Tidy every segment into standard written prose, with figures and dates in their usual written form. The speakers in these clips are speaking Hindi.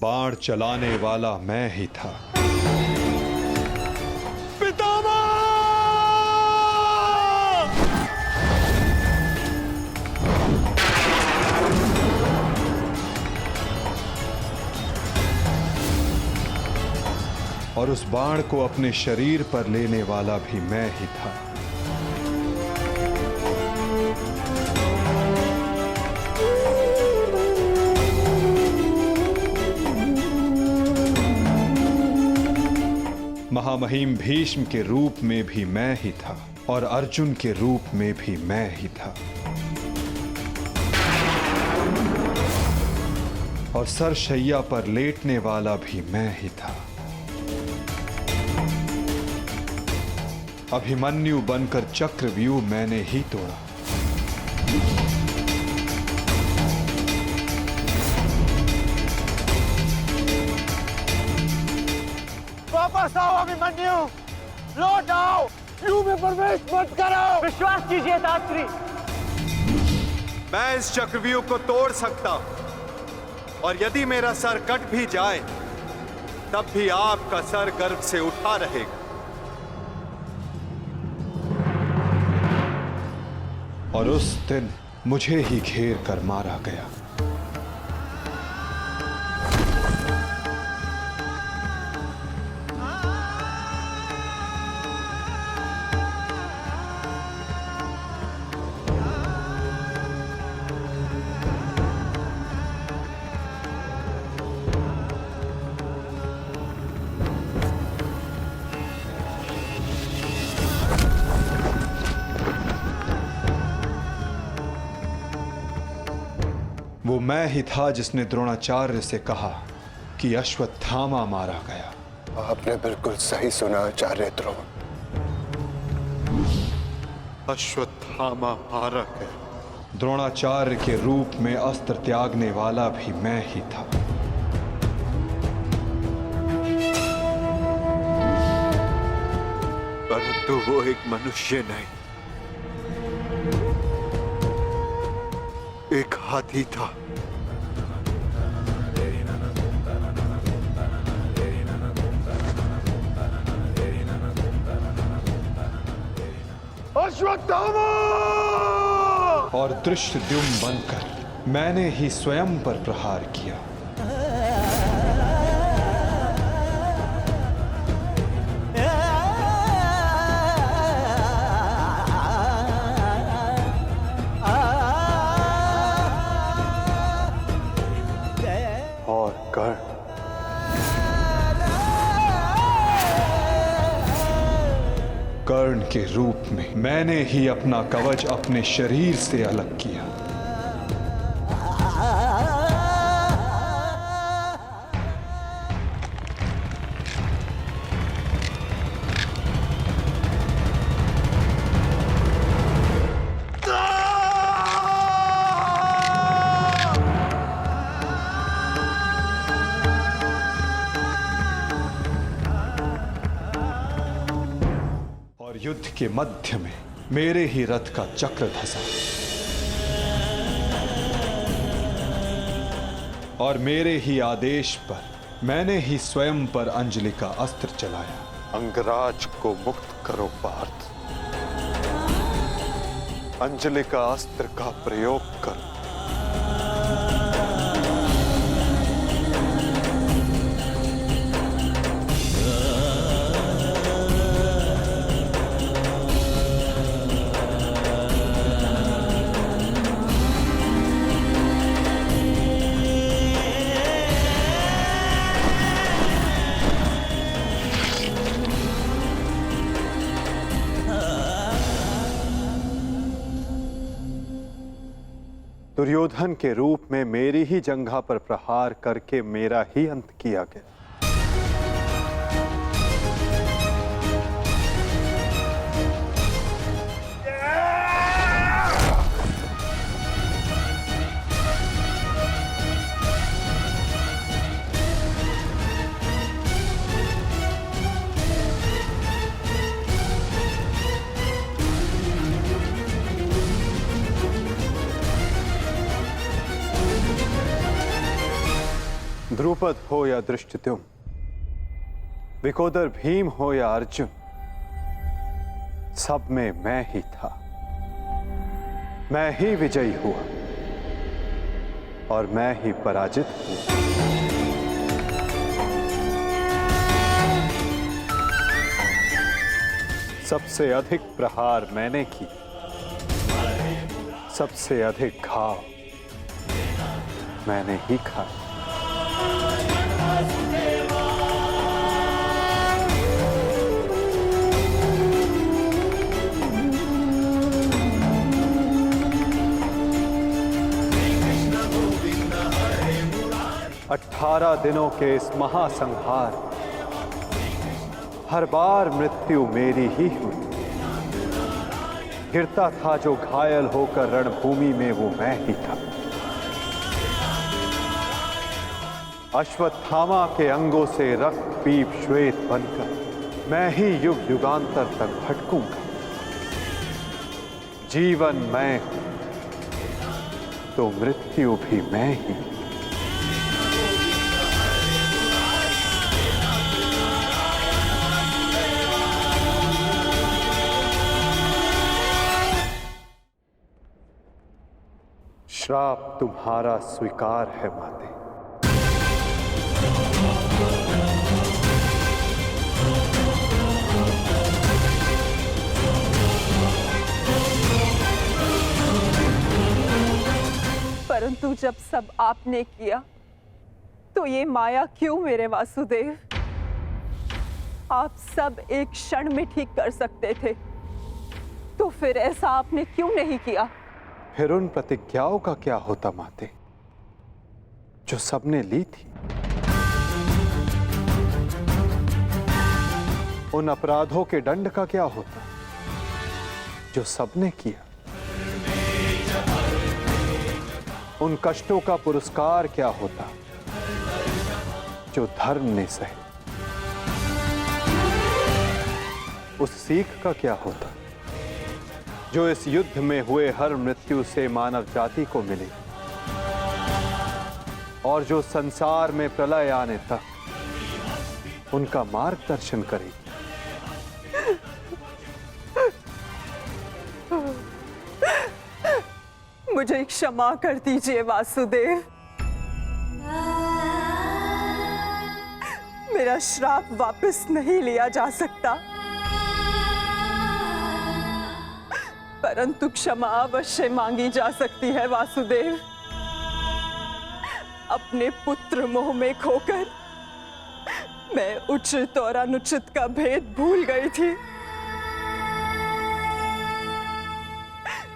बाण चलाने वाला मैं ही था। और उस बाण को अपने शरीर पर लेने वाला भी मैं ही था। महामहिम भीष्म के रूप में भी मैं ही था और अर्जुन के रूप में भी मैं ही था। और सरशैया पर लेटने वाला भी मैं ही था। अभिमन्यु बनकर चक्रव्यूह मैंने ही तोड़ा। वापस आओ अभिमन्यु, लौट आओ, व्यूह में प्रवेश मत करो। विश्वास कीजिए दात्री, मैं इस चक्रव्यूह को तोड़ सकता हूं और यदि मेरा सर कट भी जाए तब भी आपका सर गर्व से उठा रहेगा। और उस दिन मुझे ही घेर कर मारा गया। वो मैं ही था जिसने द्रोणाचार्य से कहा कि अश्वत्थामा मारा गया। आपने बिल्कुल सही सुना आचार्य द्रोण। अश्वत्थामा मारा गया। द्रोणाचार्य के रूप में अस्त्र त्यागने वाला भी मैं ही था। परंतु वो एक मनुष्य नहीं, एक हाथी था। अश्वत्थामा! और धृष्टद्युम्न बनकर मैंने ही स्वयं पर प्रहार किया। और कर्ण के रूप में मैंने ही अपना कवच अपने शरीर से अलग किया। युद्ध के मध्य में मेरे ही रथ का चक्र धंसा और मेरे ही आदेश पर मैंने ही स्वयं पर अंजलि का अस्त्र चलाया। अंगराज को मुक्त करो पार्थ, अंजलि का अस्त्र का प्रयोग करो। दुर्योधन के रूप में मेरी ही जंघा पर प्रहार करके मेरा ही अंत किया गया। द्रुपद हो या धृष्टद्युम्न, विकोदर भीम हो या अर्जुन, सब में मैं ही था। मैं ही विजयी हुआ और मैं ही पराजित हुआ। सबसे अधिक प्रहार मैंने की, सबसे अधिक घाव मैंने ही खाए। 18 दिनों के इस महासंहार, हर बार मृत्यु मेरी ही हुई। गिरता था जो घायल होकर रणभूमि में, वो मैं ही था। अश्वत्थामा के अंगों से रक्त पीप श्वेत बनकर मैं ही युग युगांतर तक भटकूंगा। जीवन मैं हूं तो मृत्यु भी मैं ही। श्राप तुम्हारा स्वीकार है माते। परंतु जब सब आपने किया तो ये माया क्यों मेरे वासुदेव? आप सब एक क्षण में ठीक कर सकते थे, तो फिर ऐसा आपने क्यों नहीं किया? फिर उन प्रतिज्ञाओं का क्या होता माते, जो सबने ली थी? उन अपराधों के दंड का क्या होता, जो सबने किया? उन कष्टों का पुरस्कार क्या होता, जो धर्म ने सहे? उस सीख का क्या होता, जो इस युद्ध में हुए हर मृत्यु से मानव जाति को मिले और जो संसार में प्रलय आने तक उनका मार्गदर्शन करेगी? मुझे क्षमा कर दीजिए वासुदेव। मेरा श्राप वापस नहीं लिया जा सकता, परंतु क्षमा अवश्य मांगी जा सकती है वासुदेव। अपने पुत्र मोह में खोकर मैं उचित और अनुचित का भेद भूल गई थी।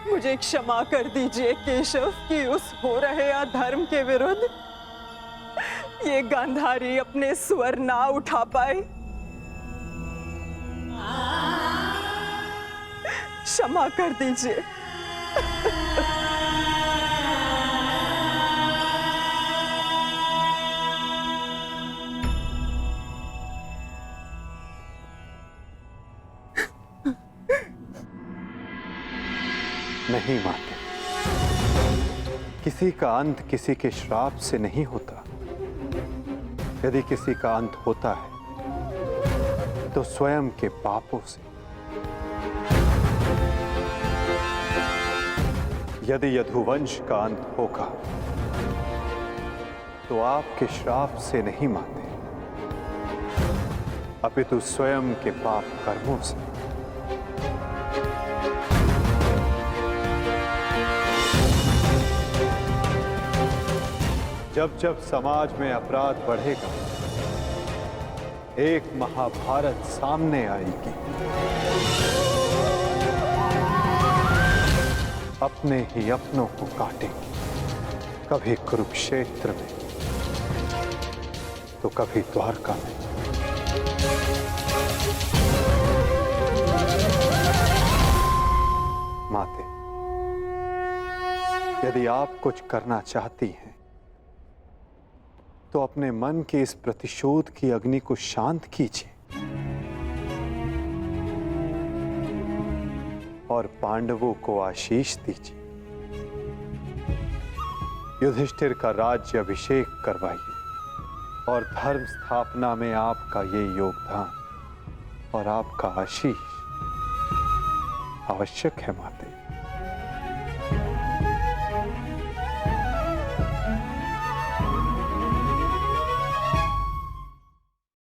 मुझे क्षमा कर दीजिए केशव कि उस हो रहे अधर्म के विरुद्ध ये गांधारी अपने स्वर ना उठा पाए। क्षमा कर दीजिए। नहीं माते, किसी का अंत किसी के श्राप से नहीं होता। यदि किसी का अंत होता है तो स्वयं के पापों से। यदि यदुवंश का अंत होगा तो आपके श्राप से नहीं माते, अपितु स्वयं के पाप कर्मों से। जब जब समाज में अपराध बढ़ेगा, एक महाभारत सामने आएगी। अपने ही अपनों को काटेंगे, कभी कुरुक्षेत्र में तो कभी द्वारका में। माते, यदि आप कुछ करना चाहती हैं तो अपने मन के इस प्रतिशोध की अग्नि को शांत कीजिए और पांडवों को आशीष दीजिए। युधिष्ठिर का राज्य अभिषेक करवाइए और धर्म स्थापना में आपका ये योगदान और आपका आशीष आवश्यक है माते।